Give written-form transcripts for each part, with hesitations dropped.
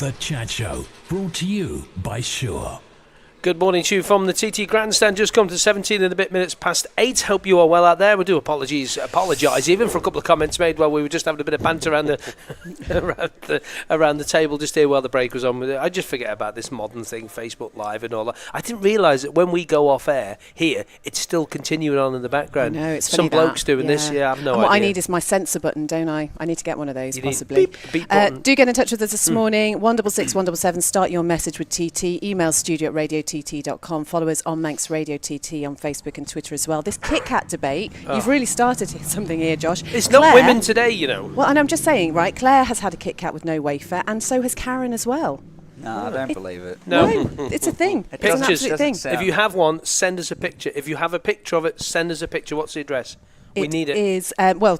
The Chat Show, brought to you by Sure. Good morning to you from the TT Grandstand. Just come to 17 and a bit minutes past 8. Hope you are well out there. We do apologise even for a couple of comments made while we were just having a bit of banter around the table just here while the break was on. I just forget about this modern thing, Facebook Live and all that. I didn't realise that when we go off air here, it's still continuing on in the background. No, it's some blokes doing this. Yeah, I have no idea. What I need is my censor button, don't I? I need to get one of those, possibly. Beep button. Do get in touch with us this morning. 166 177. Start your message with TT. Email studio@radiott.com. Follow us on Manx Radio TT on Facebook and Twitter as well. This Kit Kat debate, you've really started something here, Josh. It's Claire, not women today, you know. Well, and I'm just saying, right, Claire has had a Kit Kat with no wafer, and so has Karen as well. No, I don't believe it. No. It's a thing. It's an absolute thing. If you have one, send us a picture. If you have a picture of it, send us a picture. What's the address? We need it. Is,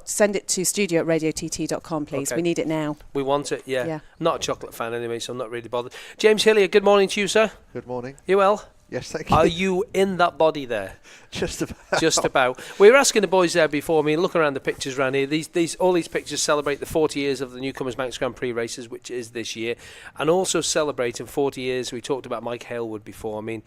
send it to studio@radiott.com, please. Okay. We need it now. We want it, yeah. I'm not a chocolate fan anyway, so I'm not really bothered. James Hillier, good morning to you, sir. Good morning. You well? Yes, thank you. Are you in that body there? Just about. Just about. We were asking the boys there before me, look around the pictures around here. All these pictures celebrate the 40 years of the Newcomers Manx Grand Prix races, which is this year, and also celebrating 40 years. We talked about Mike Hailwood before. I mean,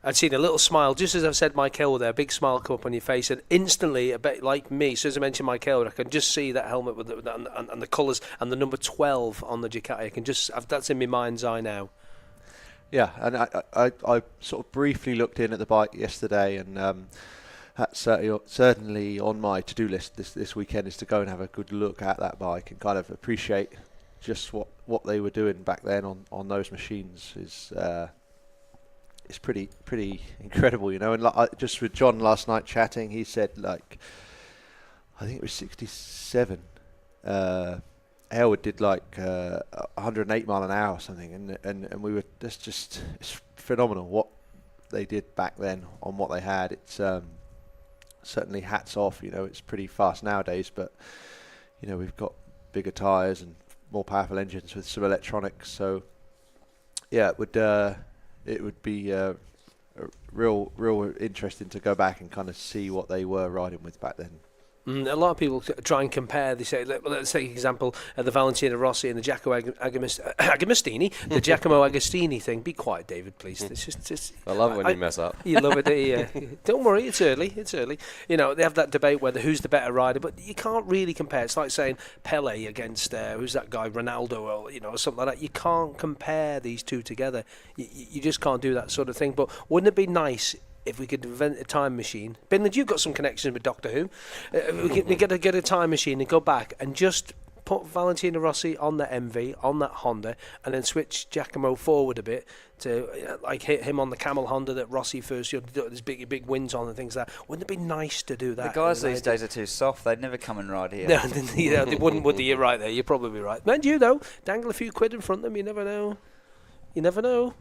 I'd seen a little smile, just as I've said Mike Hailwood there, a big smile come up on your face, and instantly, a bit like me, so as I mentioned Mike Hailwood, I can just see that helmet with and the colours and the number 12 on the Ducati. That's in my mind's eye now. Yeah, and I sort of briefly looked in at the bike yesterday, and that's certainly on my to-do list this weekend is to go and have a good look at that bike and kind of appreciate just what they were doing back then on those machines is pretty incredible, you know. And just with John last night chatting, he said, like, I think it was 67. Hailwood did like 108 mile an hour or something, and we were it's phenomenal what they did back then on what they had. It's certainly hats off, you know. It's pretty fast nowadays, but you know, we've got bigger tyres and more powerful engines with some electronics, so yeah, it would be real interesting to go back and kind of see what they were riding with back then. A lot of people try and compare. They say, let's take an example, the Valentino Rossi and the Giacomo Agostini thing. Be quiet, David, please. It's just I love it when you mess up. You love it, yeah. Don't worry, it's early. You know, they have that debate whether who's the better rider, but you can't really compare. It's like saying Pele against who's that guy, Ronaldo, or or something like that. You can't compare these two together. You just can't do that sort of thing. But wouldn't it be nice if we could invent a time machine? Binland, you've got some connections with Doctor Who. We get a time machine and go back and just put Valentino Rossi on that MV, on that Honda, and then switch Giacomo forward a bit to hit him on the Camel Honda that Rossi first, there's big wins on and things like that. Wouldn't it be nice to do that? The guys these days are too soft. They'd never come and ride here. No, they wouldn't, would they? You're right there. You're probably right. Mind you, though, dangle a few quid in front of them, you never know. You never know.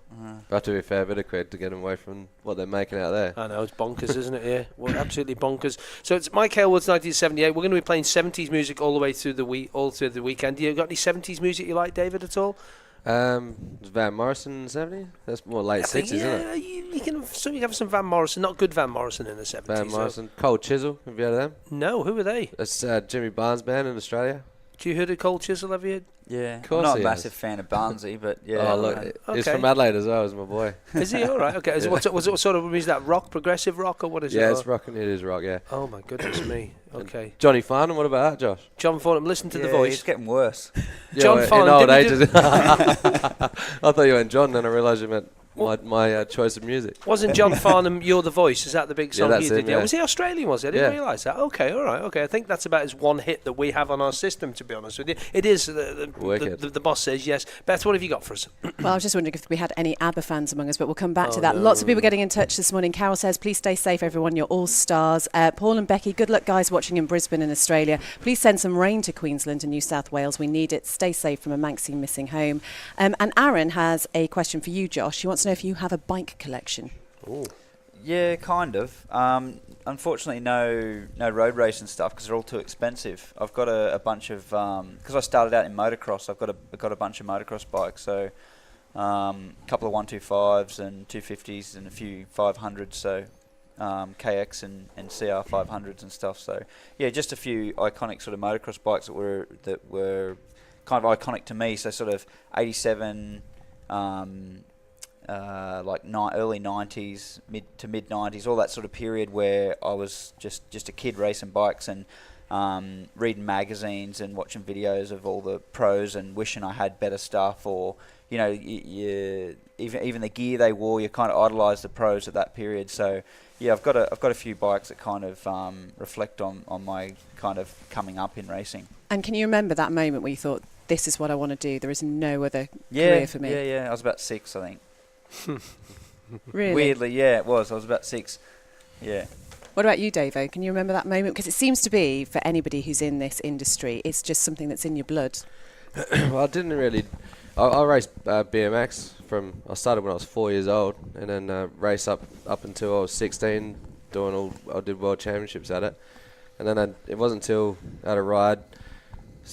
Got to be a fair bit of quid to get them away from what they're making out there. I know, it's bonkers, isn't it? Yeah, well, absolutely bonkers. So it's Mike Hailwood's 1978. We're going to be playing 70s music all the way through the weekend. You got any 70s music you like, David, at all? Van Morrison in the 70s? That's more late 60s, isn't it? You can have some Van Morrison, not good Van Morrison in the 70s. Van Morrison. Cold Chisel, have you heard of them? No, who are they? That's Jimmy Barnes' band in Australia. Do you heard of Cold Chisel, have you? Yeah, I'm not a massive fan of Barnesy, but yeah. Oh, look, he's from Adelaide as well, he's my boy. Is he? All right, okay. What sort of music is that? Rock, progressive rock, or what is it? Yeah, it's rock, and it is rock, yeah. Oh, my goodness me. Okay. And Johnny Farnham, what about that, Josh? John Farnham, listen to the voice. He's getting worse. John Farnham. In old ages. I thought you went John, then I realised you meant my choice of music. Wasn't John Farnham You're the Voice? Is that the big song that's he did? him, yeah. Was he Australian, was he? I didn't realise that. Okay, all right. Okay, I think that's about his one hit that we have on our system, to be honest with you. It is. The boss says yes. Beth, what have you got for us? Well, I was just wondering if we had any ABBA fans among us, but we'll come back to that. No. Lots of people getting in touch this morning. Carol says, please stay safe, everyone. You're all stars. Paul and Becky, good luck, guys, watching in Brisbane in Australia. Please send some rain to Queensland and New South Wales. We need it. Stay safe from a Manxie missing home. And Aaron has a question for you, Josh. He wants to know if you have a bike collection. Ooh. Yeah, kind of. Unfortunately, no road racing stuff because they're all too expensive. I've got a bunch of because I started out in motocross. I've got a bunch of motocross bikes. So a couple of 125s and 250s and a few 500s. So KX and CR 500s and stuff. So yeah, just a few iconic sort of motocross bikes that were kind of iconic to me. So sort of 87, early 90s, mid to mid 90s, all that sort of period where I was just a kid racing bikes and reading magazines and watching videos of all the pros and wishing I had better stuff, or even the gear they wore, you kind of idolise the pros at that period. So yeah, I've got a few bikes that kind of reflect on my kind of coming up in racing. And can you remember that moment where you thought, this is what I want to do, there is no other career for me? Yeah, I was about 6, I think. Really? Weirdly, yeah, it was. I was about 6. Yeah. What about you, Davo? Can you remember that moment? Because it seems to be, for anybody who's in this industry, it's just something that's in your blood. Well, I didn't really. I raced BMX I started when I was 4 years old, and then raced up until I was 16, I did world championships at it. And then it wasn't until I had a ride,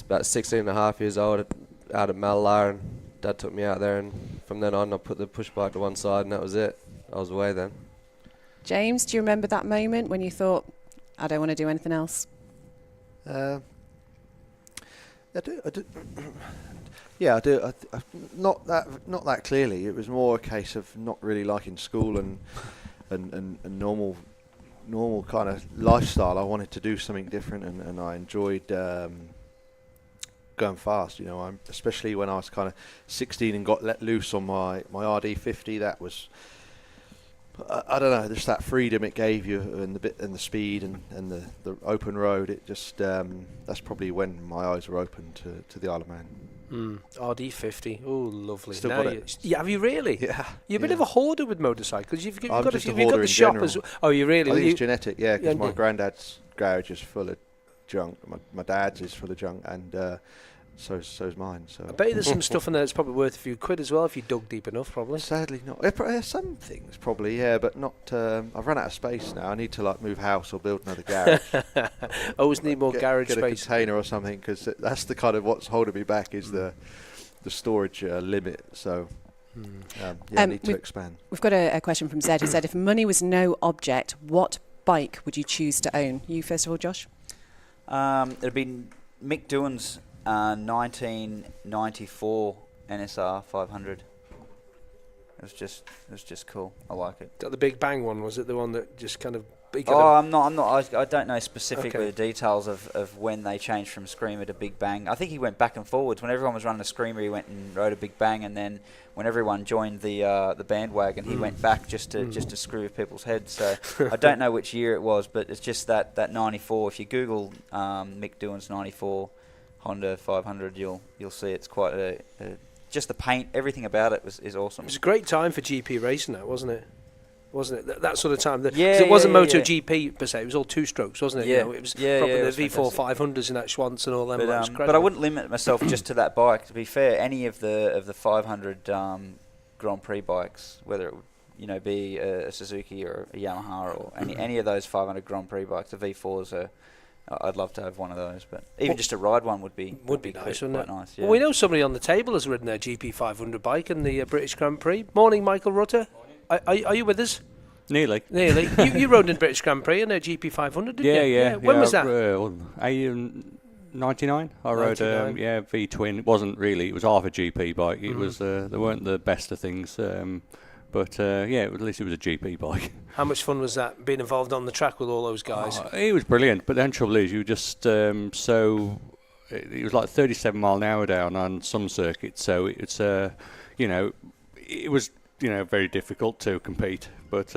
about 16 and a half years old, out at Malala, and Dad took me out there, and from then on I put the push bike to one side, and that was it. I was away then. James, do you remember that moment when you thought, I don't want to do anything else? I do. Yeah, I do. Not that clearly. It was more a case of not really liking school and normal kind of lifestyle. I wanted to do something different, and I enjoyed going fast. Especially when I was kind of 16 and got let loose on my RD50. That was, I don't know, just that freedom it gave you, and the speed and the open road. It just that's probably when my eyes were open to the Isle of Man. RD50, oh lovely. Still Now got it. Yeah, have you really? Yeah. You're a bit of a hoarder with motorcycles. You've got I'm just a you've got hoarder the in shop general. as well. Oh, you really? I think it's genetic, yeah, because Yeah, my yeah. granddad's garage is full of junk. My dad's is full of junk, and so's mine. So I bet you there's some stuff in there that's probably worth a few quid as well if you dug deep enough, probably. sadly not. Some things probably, yeah, but not. I've run out of space now. I need to move house or build another garage. Always need more garage get space. a container or something, because that's the kind of what's holding me back is the storage limit. So I need to expand. We've got a question from Zed who said, if money was no object, what bike would you choose to own? You first of all, Josh? It'd been Mick Doohan's 1994 NSR 500. It was just cool. I like it. The Big Bang one, was it the one that just kind of? I don't know specifically the details of when they changed from Screamer to Big Bang. I think he went back and forwards. When everyone was running a Screamer, he went and rode a Big Bang, and then when everyone joined the bandwagon, he went back just to screw with people's heads. So I don't know which year it was, but it's just that 94. If you Google Mick Doohan's 94 Honda 500, you'll see it's quite just the paint, everything about it is awesome. It was a great time for GP racing, that wasn't it? Wasn't it that sort of time? Yeah, 'cause it wasn't yeah. MotoGP per se. It was all two strokes, wasn't it? Yeah. It was Yeah, probably it the was V4 fantastic. 500s and that Schwantz and all them. But, That was but I incredible. wouldn't limit myself just to that bike. To be fair, any of the 500 Grand Prix bikes, whether it would be a Suzuki or a Yamaha or any of those 500 Grand Prix bikes, the V4s are. I'd love to have one of those, but even just to ride one would be nice, quite wouldn't it? nice. Yeah. Well, we know somebody on the table has ridden their GP 500 bike in the British Grand Prix. Morning, Michael Rutter. Are you with us? Nearly. Nearly. you rode in the British Grand Prix in a GP 500, didn't you? Yeah. When was that? 99. I rode 99. V twin. It wasn't really. It was half a GP bike. It was. They weren't the best of things. But at least it was a GP bike. How much fun was that, being involved on the track with all those guys? It was brilliant. But then trouble is, you just it was like 37 mile an hour down on some circuits. So it's it was very difficult to compete. But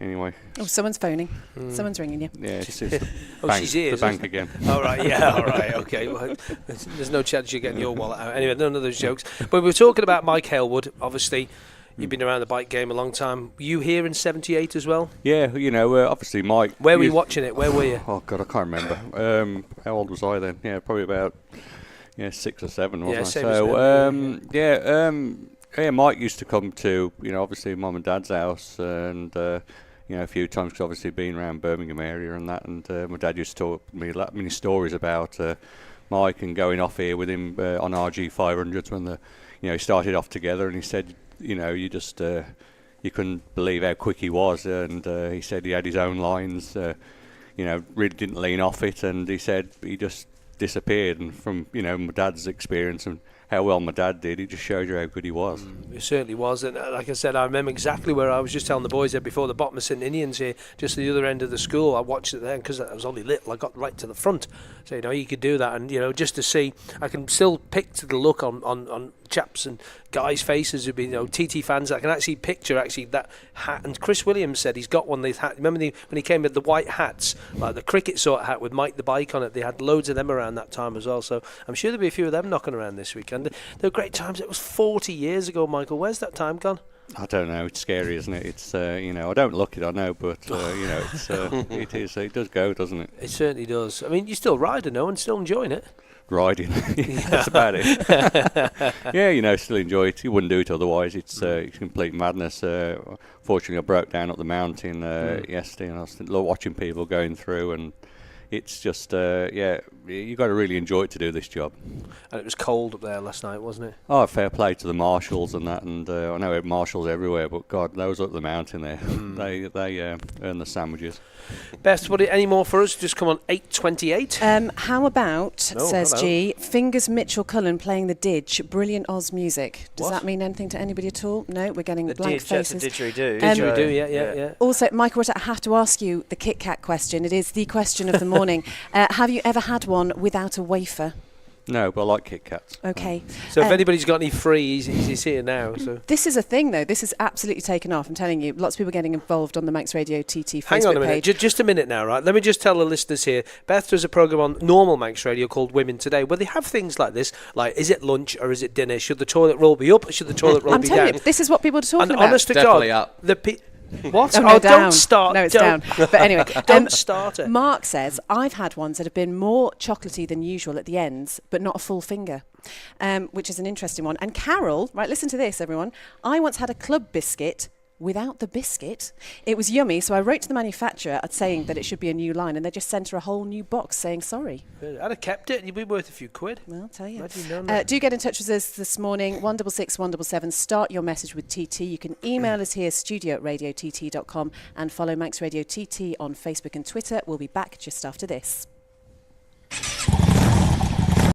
anyway. Oh, someone's phoning. Someone's ringing you. Yeah, it's the Oh, bank, she's here, the isn't bank it? again. All right, yeah, all right, okay. Well, there's no chance you're getting your wallet out. Anyway, none of those jokes. But we were talking about Mike Hailwood. Obviously, you've been around the bike game a long time. Were you here in '78 as well? Yeah, obviously Mike. Where were you watching it? Where were you? Oh God, I can't remember. How old was I then? Yeah, probably about 6 or 7, wasn't I? same as So Mike used to come to obviously Mum and Dad's house, and a few times, because obviously being around Birmingham area and that, and my dad used to talk me many stories about Mike and going off here with him on RG 500s when he started off together, and he said you just you couldn't believe how quick he was, and he said he had his own lines, really didn't lean off it, and he said he just disappeared. And from my dad's experience and how well my dad did, it just showed you how good he was. It certainly was, and like I said, I remember exactly where I was just telling the boys there before the bottom of St Indians here, just the other end of the school. I watched it then because I was only little. I got right to the front, so you could do that, and just to see, I can still picture the look on chaps and guys' faces who've been TT fans. I can actually picture that hat. And Chris Williams said he's got one of these hats. Remember when he came with the white hats, like the cricket sort of hat with Mike the Bike on it? They had loads of them around that time as well. So I'm sure there'll be a few of them knocking around this weekend. They were great times. It was 40 years ago, Michael. Where's that time gone? I don't know. It's scary, isn't it? It's I don't look it. I know, but it's it is. It does go, doesn't it? It certainly does. I mean, you still ride, and still enjoying it. Riding, that's about it. Yeah, still enjoy it. You wouldn't do it otherwise. It's complete madness. Fortunately, I broke down up the mountain yesterday, and I was watching people going through, and it's just you got to really enjoy it to do this job. And it was cold up there last night, wasn't it? Oh, fair play to the marshals and that, and I know marshals everywhere, but God, those up the mountain there, they earn the sandwiches. Beth, any more for us? Just come on, 8:28. How about, says G, Fingers Mitchell Cullen playing the Didge, brilliant Oz music. Does that mean anything to anybody at all? No, we're getting blank faces. The didgeridoo. Didgeridoo, yeah. Also, Michael, I have to ask you the Kit Kat question. It is the question of the morning. Have you ever had one without a wafer? No, but I like Kit Kats. Okay. So if anybody's got any free, he's here now. So this is a thing, though. This has absolutely taken off. I'm telling you, lots of people getting involved on the Manx Radio TT Facebook page. Hang on a minute, just a minute now, right? Let me just tell the listeners here. Beth does a programme on normal Manx Radio called Women Today, where they have things like this, like is it lunch or is it dinner? Should the toilet roll be up or should the toilet roll be down? I'm telling you, this is what people are talking about. Honest to Definitely God, up. What? Oh, no, down. Don't start. No, it's down. But anyway, don't start it. Mark says, I've had ones that have been more chocolatey than usual at the ends, but not a full finger, which is an interesting one. And Carol, right, listen to this, everyone. I once had a club biscuit without the biscuit. It was yummy, so I wrote to the manufacturer saying that it should be a new line, and they just sent her a whole new box saying sorry. I'd have kept it. You'd be worth a few quid. Well, I'll tell you. Do get in touch with us this morning, 166 177. Start your message with TT. You can email us here, studio@radiott.com, and follow Manx Radio TT on Facebook and Twitter. We'll be back just after this.